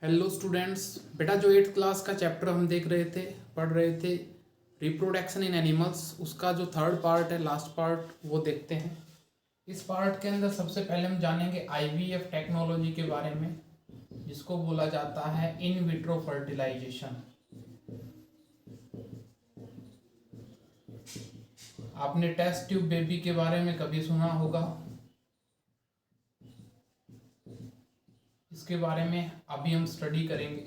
Hello students. बेटा जो 8th class का चैप्टर हम पढ़ रहे थे रिप्रोडक्शन इन एनिमल्स, उसका जो थर्ड पार्ट है, लास्ट पार्ट, वो देखते हैं। इस पार्ट के अंदर सबसे पहले हम जानेंगे आईवीएफ टेक्नोलॉजी के बारे में, जिसको बोला जाता है इन विट्रो फर्टिलाइजेशन। आपने टेस्ट ट्यूब बेबी के बारे में कभी सुना होगा, इसके बारे में अभी हम स्टडी करेंगे।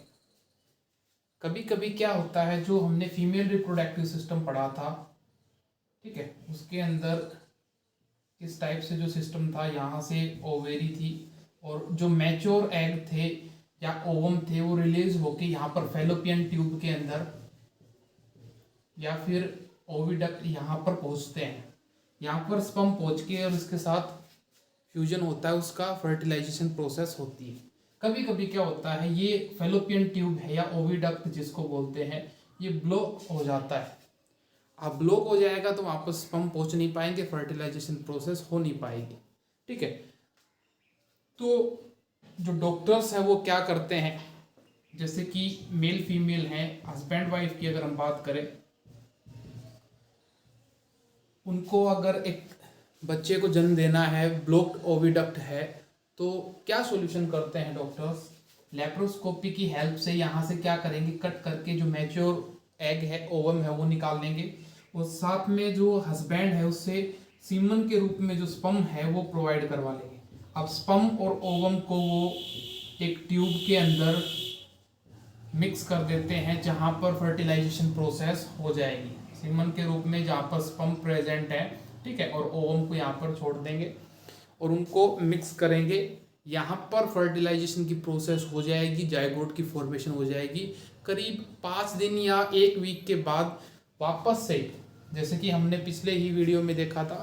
कभी कभी क्या होता है, जो हमने फीमेल रिप्रोडक्टिव सिस्टम पढ़ा था, ठीक है, उसके अंदर इस टाइप से जो सिस्टम था, यहाँ से ओवेरी थी और जो मैच्योर एग थे या ओवम थे वो रिलीज होके यहाँ पर फैलोपियन ट्यूब के अंदर या फिर ओविडक्ट यहाँ पर पहुँचते हैं। यहाँ पर स्पर्म पहुँच के और इसके साथ फ्यूजन होता है, उसका फर्टिलाइजेशन प्रोसेस होती है। कभी कभी क्या होता है, ये फैलोपियन ट्यूब है या ओविडक्ट जिसको बोलते हैं, ये ब्लॉक हो जाता है। अब ब्लॉक हो जाएगा तो वापस स्पर्म पहुंच नहीं पाएंगे, फर्टिलाइजेशन प्रोसेस हो नहीं पाएगी, ठीक है। तो जो डॉक्टर्स हैं वो क्या करते हैं, जैसे कि मेल फीमेल हैं, हस्बैंड वाइफ की अगर हम बात करें, उनको अगर एक बच्चे को जन्म देना है, ब्लॉक्ड ओविडक्ट है, तो क्या सॉल्यूशन करते हैं डॉक्टर्स, लेप्रोस्कोपी की हेल्प से यहाँ से क्या करेंगे, कट करके जो मैच्योर एग है, ओवम है, वो निकाल लेंगे और साथ में जो हस्बैंड है उससे सीमन के रूप में जो स्पर्म है वो प्रोवाइड करवा लेंगे। अब स्पर्म और ओवम को वो एक ट्यूब के अंदर मिक्स कर देते हैं, जहाँ पर फर्टिलाइजेशन प्रोसेस हो जाएगी सीमन के रूप में, जहाँ पर स्पर्म प्रेजेंट है, ठीक है, और ओवम को यहाँ पर छोड़ देंगे और उनको मिक्स करेंगे। यहाँ पर फर्टिलाइजेशन की प्रोसेस हो जाएगी, जायगोट की फॉर्मेशन हो जाएगी। करीब 5 दिन या 1 वीक के बाद वापस से, जैसे कि हमने पिछले ही वीडियो में देखा था,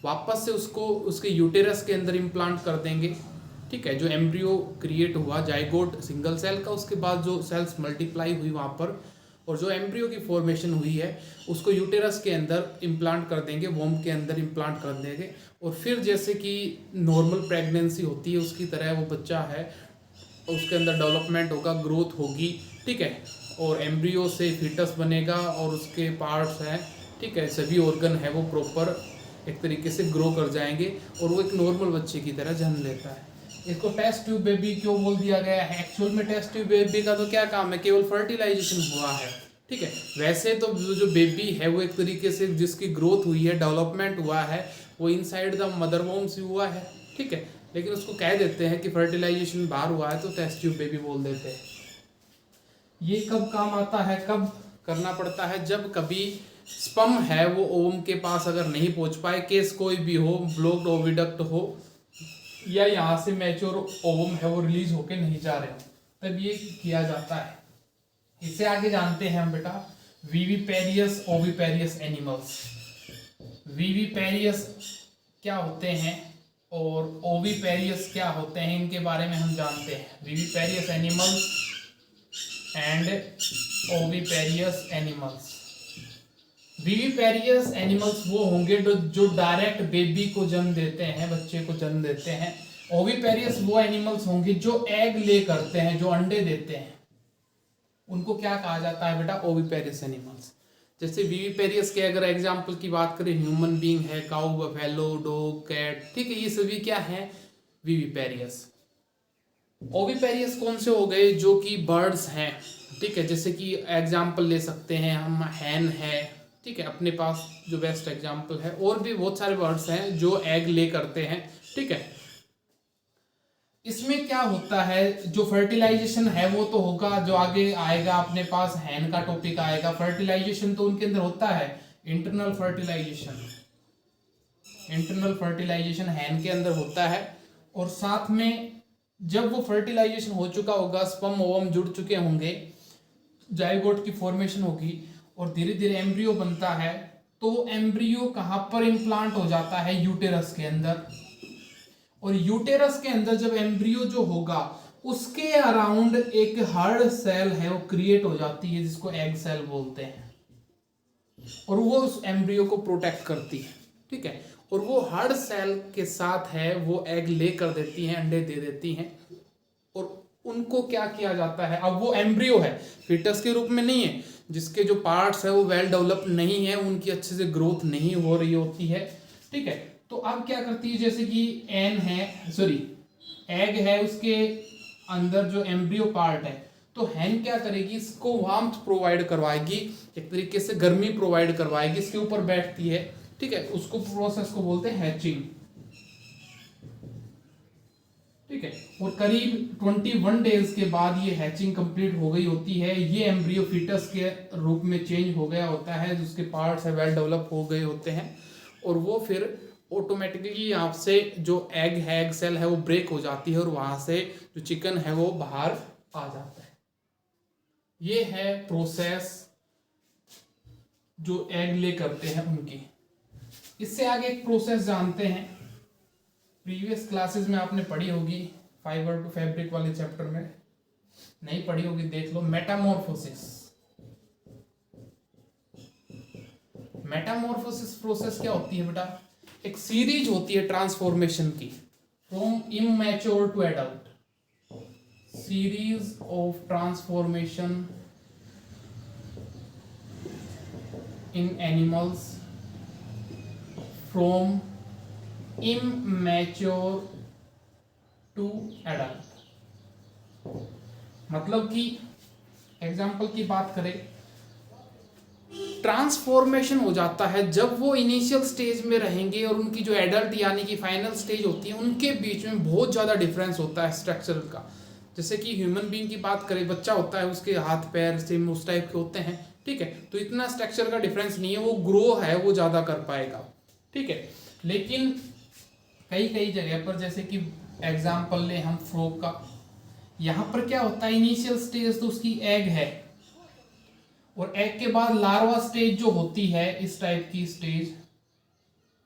वापस से उसको उसके यूटेरस के अंदर इम्प्लांट कर देंगे, ठीक है। जो एम्ब्रियो क्रिएट हुआ जायगोट सिंगल सेल का, उसके बाद जो सेल्स मल्टीप्लाई हुई वहाँ पर और जो एम्ब्रियो की फॉर्मेशन हुई है उसको यूटेरस के अंदर इम्प्लांट कर देंगे, वोम के अंदर इम्प्लांट कर देंगे और फिर जैसे कि नॉर्मल प्रेगनेंसी होती है उसकी तरह वो बच्चा है, उसके अंदर डेवलपमेंट होगा, ग्रोथ होगी, ठीक है, और एम्ब्रियो से फीटस बनेगा और उसके पार्ट्स हैं, ठीक है, सभी ऑर्गन है वो प्रॉपर एक तरीके से ग्रो कर जाएंगे और वो एक नॉर्मल बच्चे की तरह जन्म लेता है। इसको टेस्ट ट्यूब बेबी क्यों बोल दिया गया है? एक्चुअल में टेस्ट ट्यूब बेबी का तो क्या काम है, केवल फर्टिलाइजेशन हुआ है, ठीक है। वैसे तो जो बेबी है वो एक तरीके से जिसकी ग्रोथ हुई है, डेवलपमेंट हुआ है, वो इनसाइड द मदर वोम से हुआ है, ठीक है, लेकिन उसको कह देते हैं कि फर्टिलाइजेशन बाहर हुआ है तो टेस्ट ट्यूब बेबी बोल देते हैं। ये कब काम आता है, कब करना पड़ता है? जब कभी स्पर्म है वो ओवम के पास अगर नहीं पहुंच पाए, केस कोई भी हो, ब्लॉक्ड ओविडक्ट हो या यहाँ से मैच्योर ओवम है वो रिलीज होके नहीं जा रहे हो, तब ये किया जाता है। इससे आगे जानते हैं हम बेटा विविपेरियस ओविपेरियस एनिमल्स। विविपेरियस क्या होते हैं और ओविपेरियस क्या होते हैं, इनके बारे में हम जानते हैं। विविपेरियस एनिमल्स एंड ओविपेरियस एनिमल्स। विविपेरियस एनिमल्स वो होंगे जो डायरेक्ट बेबी को जन्म देते हैं, बच्चे को जन्म देते हैं। ओविपेरियस वो एनिमल्स होंगे जो एग ले करते हैं, जो अंडे देते हैं, उनको क्या कहा जाता है बेटा? ओविपेरियस एनिमल्स। जैसे विविपेरियस के अगर एग्जांपल की बात करें, ह्यूमन बीइंग है, काऊ, बफेलो, डॉग, कैट, ठीक है, ये सभी क्या है? विविपेरियस। ओविपेरियस कौन से हो गए? जो कि बर्ड्स हैं, ठीक है, जैसे कि एग्जांपल ले सकते हैं हम, हैन है, ठीक है, अपने पास जो बेस्ट एग्जांपल है, और भी बहुत सारे बर्ड्स हैं जो एग ले करते हैं, ठीक है। इसमें क्या होता है, जो फर्टिलाइजेशन है वो तो होगा, जो आगे आएगा अपने पास हैन का टॉपिक आएगा, फर्टिलाइजेशन तो उनके अंदर होता है, इंटरनल फर्टिलाइजेशन। इंटरनल फर्टिलाइजेशन हैन के अंदर होता है और साथ में जब वो फर्टिलाइजेशन हो चुका होगा, स्पर्म ओवम जुड़ चुके होंगे, जाइगोट की फॉर्मेशन होगी और धीरे धीरे एम्ब्रियो बनता है, तो एम्ब्रियो कहाँ पर इम्प्लांट हो जाता है? यूटेरस के अंदर। और यूटेरस के अंदर जब एम्ब्रियो जो होगा उसके अराउंड एक हार्ड सेल है वो क्रिएट हो जाती है, जिसको एग सेल बोलते हैं, और वो उस एम्ब्रियो को प्रोटेक्ट करती है, ठीक है। और वो हार्ड सेल के साथ है वो एग ले कर देती हैं, अंडे दे देती हैं, और उनको क्या किया जाता है, अब वो एम्ब्रियो है, फीटस के रूप में नहीं है, जिसके जो पार्ट्स है वो वेल डेवलप नहीं है, उनकी अच्छे से ग्रोथ नहीं हो रही होती है, ठीक है। तो अब क्या करती है, जैसे कि एग है, उसके अंदर जो एम्ब्रियो पार्ट है, तो हैन क्या करेगी, इसको वार्मथ प्रोवाइड करवाएगी, एक तरीके से गर्मी प्रोवाइड करवाएगी, इसके ऊपर बैठती है, ठीक है। उसको प्रोसेस को बोलते हैं हैचिंग, ठीक है। और करीब 21 डेज के बाद ये हैचिंग कंप्लीट हो गई होती है, ये एम्ब्रियो फीटस के रूप में चेंज हो गया होता है, जिसके पार्ट्स है वेल डेवलप हो गए होते हैं, और वो फिर ऑटोमेटिकली यहाँ से जो एग सेल है वो ब्रेक हो जाती है, और वहां से जो चिकन है वो बाहर आ जाता है। ये है प्रोसेस जो एग ले करते हैं उनकी। इससे आगे एक प्रोसेस जानते हैं, प्रीवियस क्लासेस में आपने पढ़ी होगी, फाइबर टू फैब्रिक वाले चैप्टर में, नहीं पढ़ी होगी देख लो, मेटामॉर्फोसिस। मेटामॉर्फोसिस प्रोसेस क्या होती है बेटा, एक सीरीज होती है ट्रांसफॉर्मेशन की, from immature to adult, series of transformation in animals from immature to adult. मतलब कि एग्जाम्पल की बात करें, ट्रांसफॉर्मेशन हो जाता है जब वो इनिशियल स्टेज में रहेंगे और उनकी जो एडल्ट यानी कि फाइनल स्टेज होती है, उनके बीच में बहुत ज़्यादा डिफरेंस होता है स्ट्रक्चर का। जैसे कि ह्यूमन बीइंग की बात करें, बच्चा होता है, उसके हाथ पैर सेम उस टाइप के होते हैं, ठीक है, तो इतना स्ट्रक्चर का डिफरेंस नहीं है, वो ग्रो है वो ज़्यादा कर पाएगा, ठीक है। लेकिन कई कई जगह पर, जैसे कि एग्जाम्पल ले हम फ्रॉग का, यहाँ पर क्या होता है, इनिशियल स्टेज तो उसकी एग है, और एग के बाद लार्वा स्टेज जो होती है, इस टाइप की स्टेज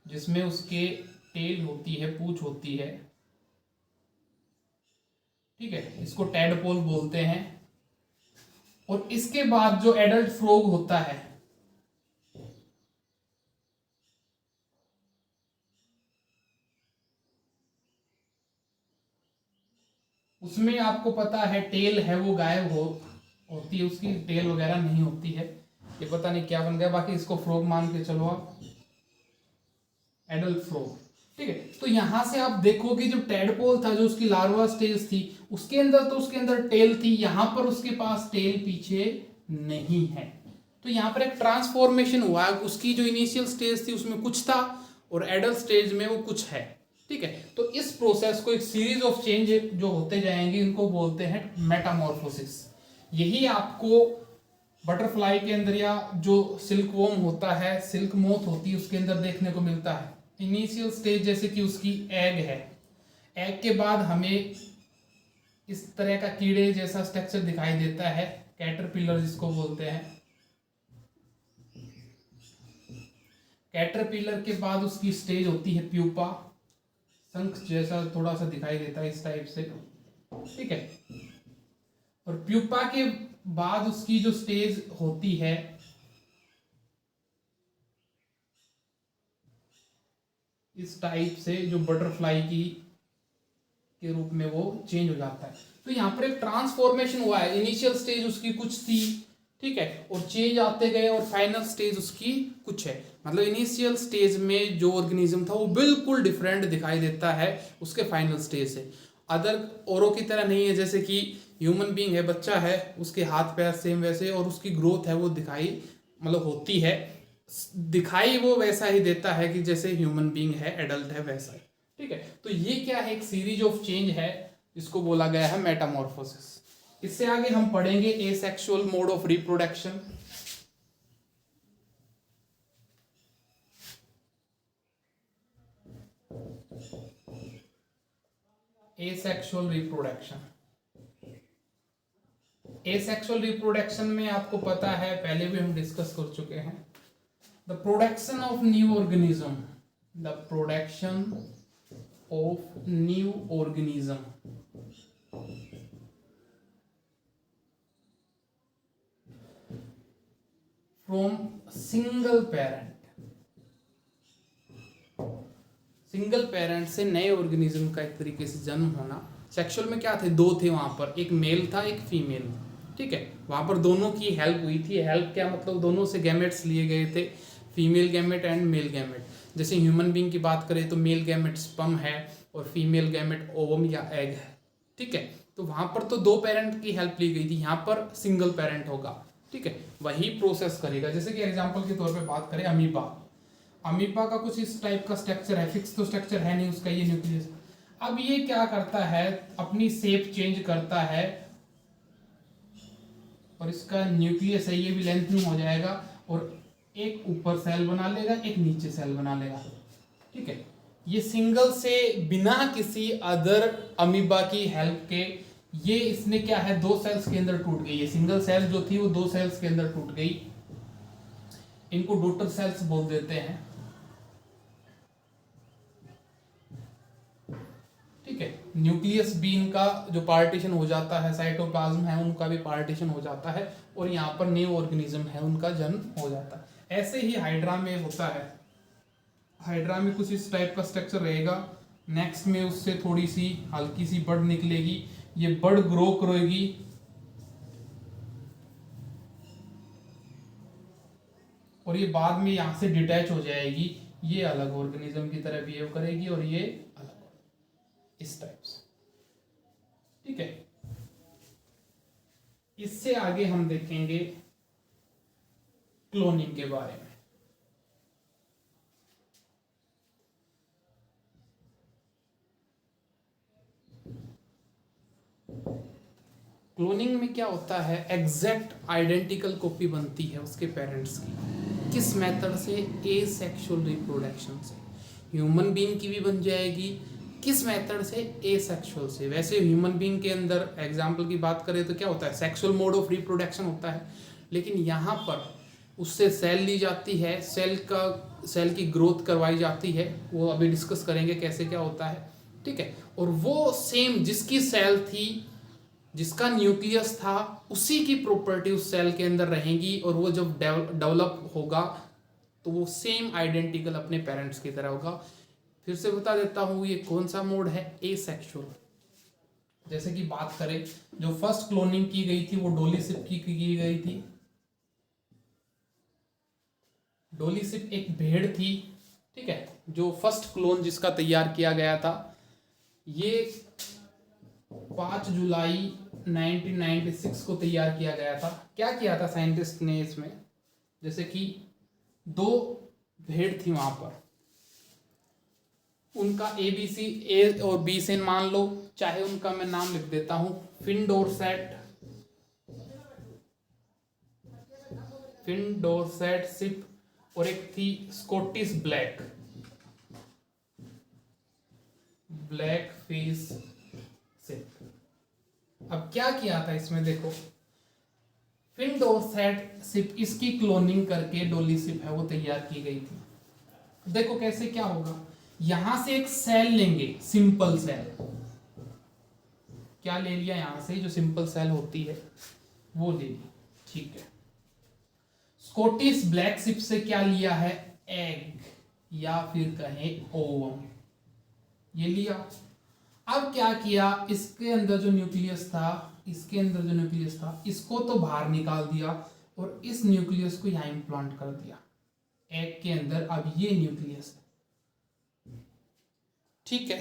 जिसमें उसके टेल होती है, पूंछ होती है, ठीक है, इसको टैडपोल बोलते हैं। और इसके बाद जो एडल्ट फ्रॉग होता है, उसमें आपको पता है टेल है वो गायब होती है, उसकी टेल वगैरह नहीं होती है, ये पता नहीं क्या बन गया, बाकी इसको फ्रॉग मान के चलो आप, एडल्ट फ्रॉग, ठीक है। तो यहां से आप देखोगे जो टैडपोल था, जो उसकी लार्वा स्टेज थी, उसके अंदर टेल थी, यहां पर उसके पास टेल पीछे नहीं है, तो यहां पर एक ट्रांसफॉर्मेशन हुआ, उसकी जो इनिशियल स्टेज थी उसमें कुछ था, और एडल्ट स्टेज में वो कुछ है, ठीक है। तो इस प्रोसेस को, एक सीरीज ऑफ चेंज जो होते जाएंगे, इनको बोलते हैं मेटामॉर्फोसिस। यही आपको बटरफ्लाई के अंदर या जो सिल्क वॉर्म होता है, सिल्क मोथ होती है, उसके अंदर देखने को मिलता है। इनिशियल स्टेज जैसे कि उसकी एग है, एग के बाद हमें इस तरह का कीड़े जैसा स्ट्रक्चर दिखाई देता है, कैटरपिलर जिसको बोलते हैं। कैटरपिलर के बाद उसकी स्टेज होती है प्यूपा, शंख जैसा थोड़ा सा दिखाई देता है इस टाइप से, ठीक है। और प्यूपा के बाद उसकी जो स्टेज होती है, इस टाइप से, जो बटरफ्लाई की के रूप में वो चेंज हो जाता है। तो यहाँ पर एक ट्रांसफॉर्मेशन हुआ है, इनिशियल स्टेज उसकी कुछ थी, ठीक है, और चेंज आते गए, और फाइनल स्टेज उसकी कुछ है। मतलब इनिशियल स्टेज में जो ऑर्गेनिज्म था वो बिल्कुल डिफरेंट दिखाई देता है उसके फाइनल स्टेज से, अदर औरों की तरह नहीं है। जैसे कि ह्यूमन बीइंग है, बच्चा है, उसके हाथ पैर सेम वैसे, और उसकी ग्रोथ है वो मतलब होती है, दिखाई वो वैसा ही देता है कि जैसे ह्यूमन बीइंग है, एडल्ट है, वैसा ही, ठीक है। तो ये क्या है, एक सीरीज ऑफ चेंज है, इसको बोला गया है मेटामॉर्फोसिस। इससे आगे हम पढ़ेंगे asexual mode of reproduction. Asexual reproduction, asexual reproduction में आपको पता है, पहले भी हम डिस्कस कर चुके हैं, the production of new organism, the production of new organism from single parent, single parent से नए ऑर्गेनिज्म का एक तरीके से जन्म होना, सेक्सुअल में क्या थे, दो थे वहां पर, एक मेल था एक फीमेल, ठीक है। वहां पर दोनों की हेल्प हुई थी। हेल्प क्या मतलब, दोनों से गैमेट्स लिए गए थे, female gamete and male gamete. जैसे ह्यूमन बीइंग की बात करें तो मेल गैमेट स्पर्म है और फीमेल गैमेट ओवम या एग है, ठीक है। तो वहां पर तो दो पेरेंट की हेल्प ली गई थी, यहाँ पर सिंगल पेरेंट होगा, ठीक है। वही प्रोसेस करेगा। जैसे कि एग्जाम्पल के तौर पर बात करें अमीबा, अमीबा का कुछ इस टाइप का स्ट्रक्चर है, फिक्स तो स्ट्रक्चर है नहीं उसका, ये न्यूक्लियस। अब ये क्या करता है, अपनी शेप चेंज करता है और इसका न्यूक्लियस है ये भी लेंथ में हो जाएगा और एक ऊपर सेल बना लेगा, एक नीचे सेल बना लेगा, ठीक है। ये सिंगल से बिना किसी अदर अमीबा की हेल्प के, ये इसने क्या है, दो सेल्स के अंदर टूट गई। ये सिंगल सेल जो थी वो दो सेल्स के अंदर टूट गई। इनको डॉटर सेल्स बोल देते हैं, ठीक है। न्यूक्लियस भी इनका जो पार्टीशन हो जाता है, साइटोप्लाज्म है उनका भी पार्टीशन हो जाता है और यहाँ पर न्यू ऑर्गेनिज्म है उनका जन्म हो जाता है। ऐसे ही हाइड्रा में होता है। हाइड्रा में कुछ इस टाइप का स्ट्रक्चर रहेगा। नेक्स्ट में उससे थोड़ी सी हल्की सी बड निकलेगी, ये बड ग्रो करेगी और ये बाद में यहां से डिटैच हो जाएगी। ये अलग ऑर्गेनिज्म की तरह बिहेव करेगी और ये अलग, इस टाइप से, ठीक है। इससे आगे हम देखेंगे क्लोनिंग के बारे में। क्लोनिंग में क्या होता है, एग्जैक्ट आइडेंटिकल कॉपी बनती है उसके पेरेंट्स की। किस मेथड से, एसेक्सुअल रिप्रोडक्शन से। ह्यूमन बीइंग की भी बन जाएगी, किस मेथड से, एसेक्सुअल से। वैसे ह्यूमन बीइंग के अंदर एग्जाम्पल की बात करें तो क्या होता है, सेक्सुअल मोड ऑफ रिप्रोडक्शन होता है, लेकिन यहाँ पर उससे सेल ली जाती है, सेल की ग्रोथ करवाई जाती है, वो अभी डिस्कस करेंगे कैसे क्या होता है, ठीक है। और वो सेम जिसकी सेल थी, जिसका न्यूक्लियस था, उसी की प्रॉपर्टी उस सेल के अंदर रहेंगी और वो जब डेवलप होगा तो वो सेम आइडेंटिकल अपने पेरेंट्स की तरह होगा। फिर से बता देता हूँ ये कौन सा मोड है, एसेक्सुअल। जैसे कि बात करें, जो फर्स्ट क्लोनिंग की गई थी वो डोलीशिप की गई थी। डोलीशिप एक भेड़ थी, ठीक है, जो फर्स्ट क्लोन जिसका तैयार किया गया था। ये 5 जुलाई 1996 को तैयार किया गया था। क्या किया था साइंटिस्ट ने इसमें, जैसे कि दो भेड़ थी वहां पर, उनका ABC, ए और बी से मान लो, चाहे उनका मैं नाम लिख देता हूं, फिंडोरसेट सिप, और एक थी स्कॉटिश ब्लैक फेस सिप। अब क्या किया था इसमें, देखो, फिंडोरसेट सिप, इसकी क्लोनिंग करके डोलीशिप है वो तैयार की गई थी। देखो कैसे क्या होगा, यहां से एक सेल लेंगे, सिंपल सेल। क्या ले लिया, यहां से जो सिंपल सेल होती है वो ले ली, ठीक है। स्कॉटिश ब्लैक शिप से क्या लिया है, एग या फिर कहें ओवम, ये लिया। अब क्या किया, इसके अंदर जो न्यूक्लियस था, इसको तो बाहर निकाल दिया और इस न्यूक्लियस को यहां इंप्लांट कर दिया एग के अंदर। अब ये न्यूक्लियस है, ठीक है।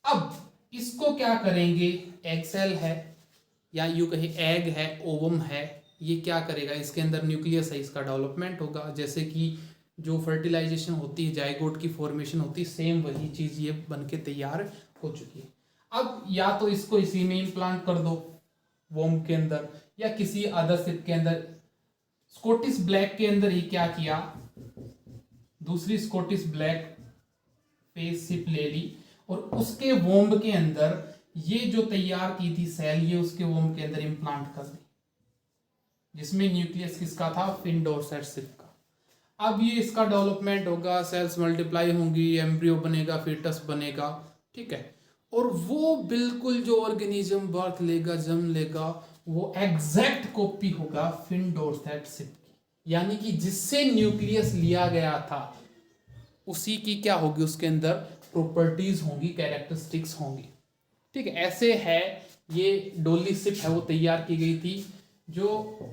अब इसको क्या करेंगे, एग सेल है या यूं कहे एग है, ओवम है, ये क्या करेगा, इसके अंदर न्यूक्लियस है, इसका डेवलपमेंट होगा। जैसे कि जो फर्टिलाइजेशन होती है, जाइगोट की फॉर्मेशन होती है, सेम वही चीज ये बन के तैयार हो चुकी है। अब या तो इसको इसी में इम्प्लांट कर दो वोम के अंदर, या किसी अदर शिप के अंदर। स्कॉटिश ब्लैक के अंदर ही क्या किया, दूसरी स्कॉटिश ब्लैक फेस शिप ले ली और उसके वोम के अंदर ये जो तैयार की थी सेल, ये उसके वोम के अंदर इम्प्लांट कर दी, जिसमें न्यूक्लियस किसका था, फिंडोरसेट शिप का। अब ये इसका डेवलपमेंट होगा, सेल्स मल्टीप्लाई होंगी, एम्ब्रियो बनेगा, फीटस बनेगा, ठीक है। और वो बिल्कुल जो ऑर्गेनिज्म बर्थ लेगा, जन्म लेगा, वो एग्जैक्ट कॉपी होगा फिंडोरसेट शिप की। यानी कि जिससे न्यूक्लियस लिया गया था उसी की क्या होगी, उसके अंदर प्रॉपर्टीज होंगी, कैरेक्टरिस्टिक्स होंगी, ठीक है, ऐसे है। ये डोली शिप है वो तैयार की गई थी जो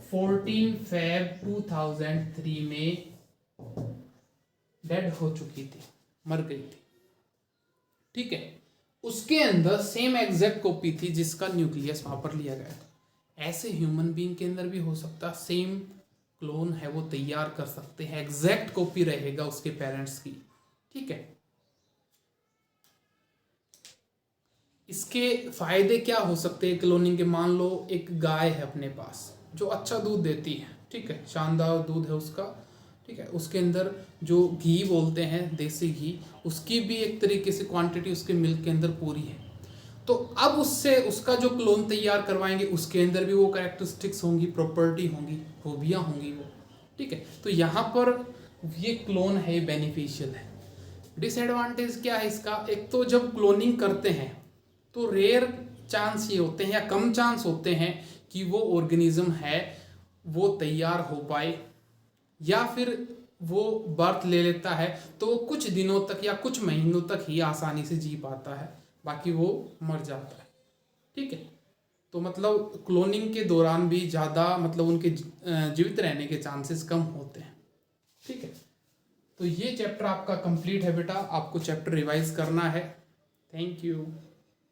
14 Feb 2003 में डेड हो चुकी थी, मर गई थी। ठीक है, उसके अंदर सेम एग्जैक्ट कॉपी थी जिसका न्यूक्लियस वहां पर लिया गया था। ऐसे ह्यूमन बीइंग के अंदर भी हो सकता, सेम क्लोन है वो तैयार कर सकते हैं, एग्जैक्ट कॉपी रहेगा उसके पेरेंट्स की। ठीक है, इसके फायदे क्या हो सकते हैं क्लोनिंग के? मान लो एक गाय है अपने पास जो अच्छा दूध देती है, ठीक है, शानदार दूध है उसका, ठीक है, उसके अंदर जो घी बोलते हैं देसी घी, उसकी भी एक तरीके से क्वांटिटी उसके मिल्क के अंदर पूरी है। तो अब उससे उसका जो क्लोन तैयार करवाएंगे उसके अंदर भी वो कैरेक्टरिस्टिक्स होंगी, प्रॉपर्टी होंगी, खूबियाँ होंगी वो। ठीक है, तो यहाँ पर ये क्लोन है बेनिफिशियल है। डिसएडवांटेज क्या है इसका? एक तो जब क्लोनिंग करते हैं तो रेयर चांस ये होते हैं या कम चांस होते हैं कि वो ऑर्गेनिज्म है वो तैयार हो पाए, या फिर वो बर्थ ले लेता है तो वो कुछ दिनों तक या कुछ महीनों तक ही आसानी से जी पाता है, बाकी वो मर जाता है। ठीक है, तो मतलब क्लोनिंग के दौरान भी ज़्यादा मतलब उनके जीवित रहने के चांसेस कम होते हैं। ठीक है, तो ये चैप्टर आपका कंप्लीट है बेटा, आपको चैप्टर रिवाइज करना है। Thank you.